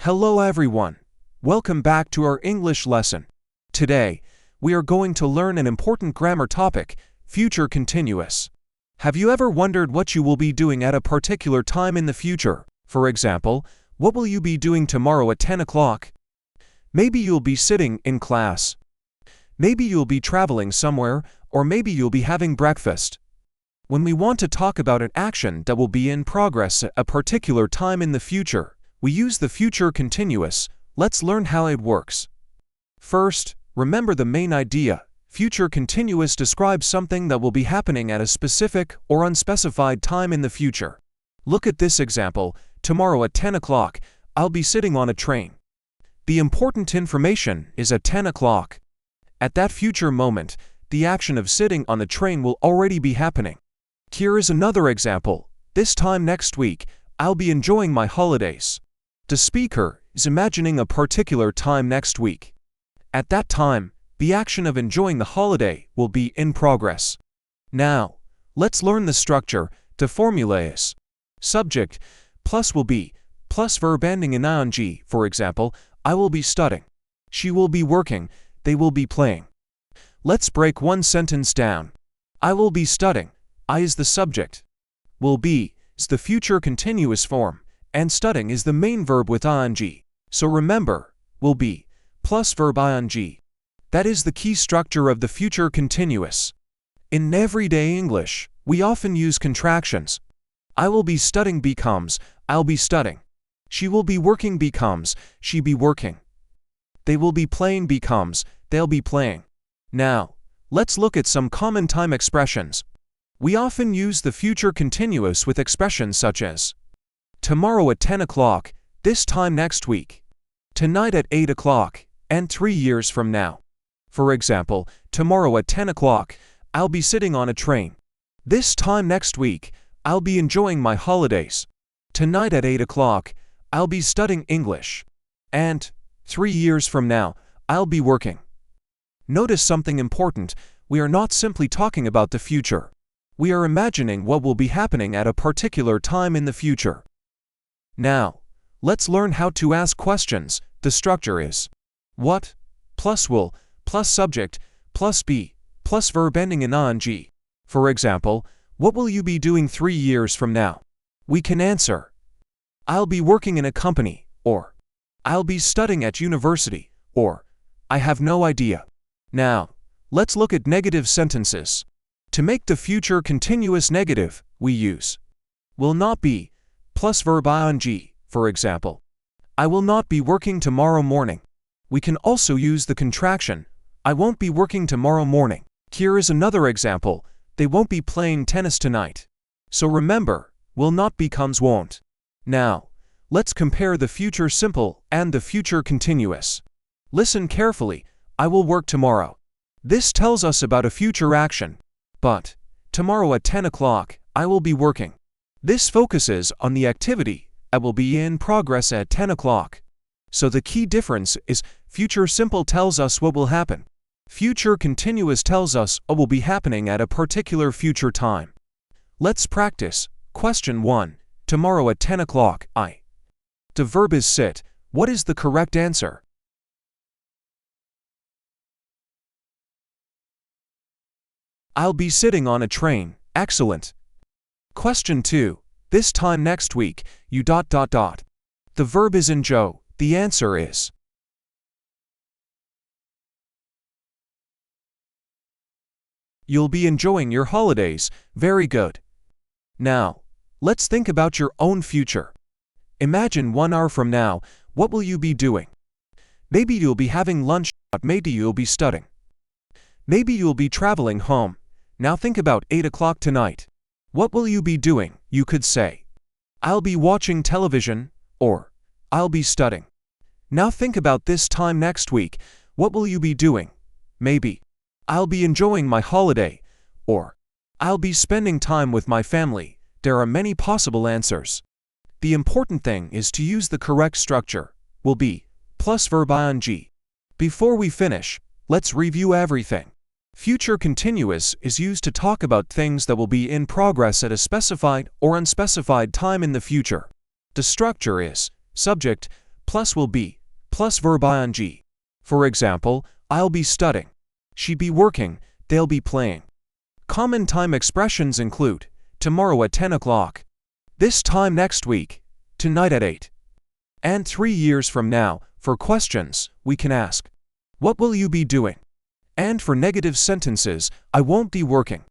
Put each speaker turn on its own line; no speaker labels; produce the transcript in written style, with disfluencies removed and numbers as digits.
Hello everyone. Welcome back to our English lesson. Today, we are going to learn an important grammar topic, future continuous. Have you ever wondered what you will be doing at a particular time in the future? For example, what will you be doing tomorrow at 10 o'clock? Maybe you'll be sitting in class. Maybe you'll be traveling somewhere, or maybe you'll be having breakfast. When we want to talk about an action that will be in progress at a particular time in the future, we use the future continuous. Let's learn how it works. First, remember the main idea. Future continuous describes something that will be happening at a specific or unspecified time in the future. Look at this example. Tomorrow at 10 o'clock, I'll be sitting on a train. The important information is at 10 o'clock. At that future moment, the action of sitting on the train will already be happening. Here is another example. This time next week, I'll be enjoying my holidays. The speaker is imagining a particular time next week. At that time, the action of enjoying the holiday will be in progress. Now, let's learn the structure. The formula is subject plus will be plus verb ending in ing. For example, I will be studying. She will be working. They will be playing. Let's break one sentence down. I will be studying. I is the subject. Will be is the future continuous form, and studying is the main verb with ing. So remember, will be plus verb ing. That is the key structure of the future continuous. In everyday English, we often use contractions. I will be studying becomes I'll be studying. She will be working becomes she be working. They will be playing becomes they'll be playing. Now, let's look at some common time expressions. We often use the future continuous with expressions such as tomorrow at 10 o'clock, this time next week, tonight at 8 o'clock, and 3 years from now. For example, tomorrow at 10 o'clock, I'll be sitting on a train. This time next week, I'll be enjoying my holidays. Tonight at 8 o'clock, I'll be studying English. And 3 years from now, I'll be working. Notice something important. We are not simply talking about the future. We are imagining what will be happening at a particular time in the future. Now, let's learn how to ask questions. The structure is what plus will plus subject plus be plus verb ending in ing. For example, what will you be doing 3 years from now? We can answer, I'll be working in a company, or I'll be studying at university, or I have no idea. Now, let's look at negative sentences. To make the future continuous negative, we use will not be plus verb ing. For example, I will not be working tomorrow morning. We can also use the contraction, I won't be working tomorrow morning. Here is another example, they won't be playing tennis tonight. So remember, will not becomes won't. Now, let's compare the future simple and the future continuous. Listen carefully, I will work tomorrow. This tells us about a future action. But, tomorrow at 10 o'clock, I will be working. This focuses on the activity, I will be in progress at 10 o'clock. So the key difference is, future simple tells us what will happen. Future continuous tells us what will be happening at a particular future time. Let's practice. Question 1. Tomorrow at 10 o'clock, I. The verb is sit. What is the correct answer? I'll be sitting on a train. Excellent. Question 2. This time next week, you ... The verb is enjoy. The answer is you'll be enjoying your holidays. Very good. Now, let's think about your own future. Imagine 1 hour from now, what will you be doing? Maybe you'll be having lunch, maybe you'll be studying. Maybe you'll be traveling home. Now think about 8 o'clock tonight. What will you be doing? You could say, I'll be watching television, or I'll be studying. Now think about this time next week. What will you be doing? Maybe, I'll be enjoying my holiday, or I'll be spending time with my family. There are many possible answers. The important thing is to use the correct structure, will be, plus verb ing. Before we finish, let's review everything. Future continuous is used to talk about things that will be in progress at a specified or unspecified time in the future. The structure is subject plus will be, plus verb-ing. For example, I'll be studying. She'd be working, they'll be playing. Common time expressions include tomorrow at 10 o'clock, this time next week, tonight at 8. And 3 years from now. For questions, we can ask, what will you be doing? And for negative sentences, I won't be working.